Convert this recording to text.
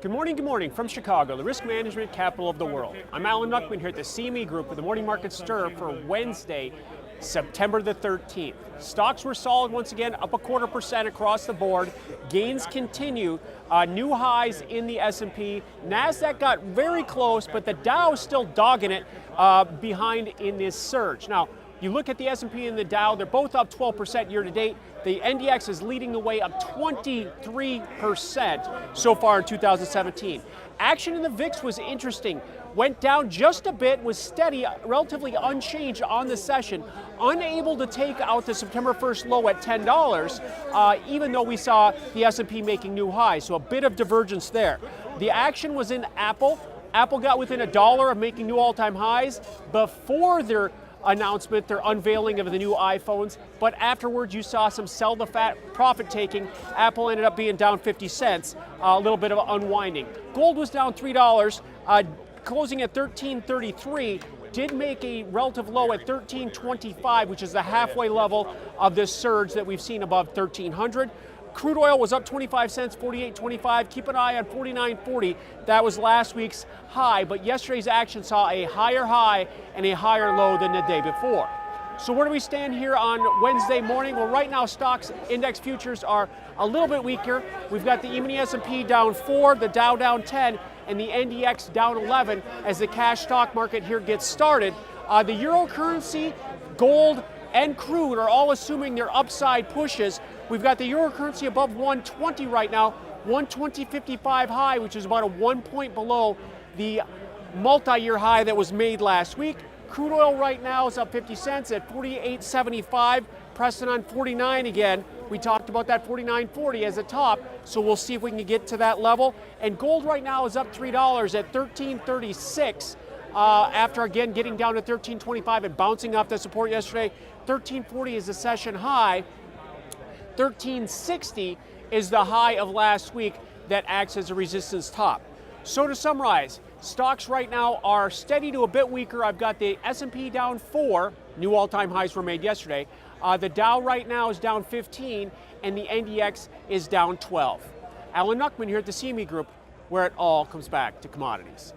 Good morning from Chicago, the risk management capital of the world. I'm Alan Nuckman here at the CME Group with the Morning Market Stir for Wednesday, September the 13th. Stocks were solid once again, up 0.25% across the board. Gains continue, new highs in the S&P. NASDAQ got very close, but the Dow is still dogging it behind in this surge. Now, you look at the S&P and the Dow, they're both up 12% year to date. The NDX is leading the way up 23% so far in 2017. Action in the VIX was interesting. Went down just a bit, was steady, relatively unchanged on the session, unable to take out the September 1st low at $10, even though we saw the S&P making new highs, so a bit of divergence there. The action was in Apple. Apple got within $1 of making new all-time highs before their announcement, their unveiling of the new iPhones, but afterwards you saw some sell the fat profit taking. Apple ended up being down 50 cents, a little bit of unwinding. Gold was down $3, closing at $13.33, did make a relative low at $13.25, which is the halfway level of this surge that we've seen above 1300. Crude oil was up 25 cents, 48.25. Keep an eye on 49.40. That was last week's high, but yesterday's action saw a higher high and a higher low than the day before. So where do we stand here on Wednesday morning? Well, right now stocks index futures are a little bit weaker. We've got the E-mini S&P down 4, the Dow down 10, and the NDX down 11 as the cash stock market here gets started. The euro currency, gold, and crude are all assuming their upside pushes. We've got the euro currency above 120 right now, 120.55 high, which is about a 1 point below the multi-year high that was made last week. Crude oil right now is up 50 cents at 48.75, pressing on 49 again. We talked about that 49.40 as a top, so we'll see if we can get to that level. And gold right now is up $3 at 13.36. After again getting down to 13.25 and bouncing off the support yesterday. 13.40 is the session high. 13.60 is the high of last week that acts as a resistance top. So to summarize, stocks right now are steady to a bit weaker. I've got the S&P down 4, new all-time highs were made yesterday. The Dow right now is down 15, and the NDX is down 12. Alan Nuckman here at the CME Group, where it all comes back to commodities.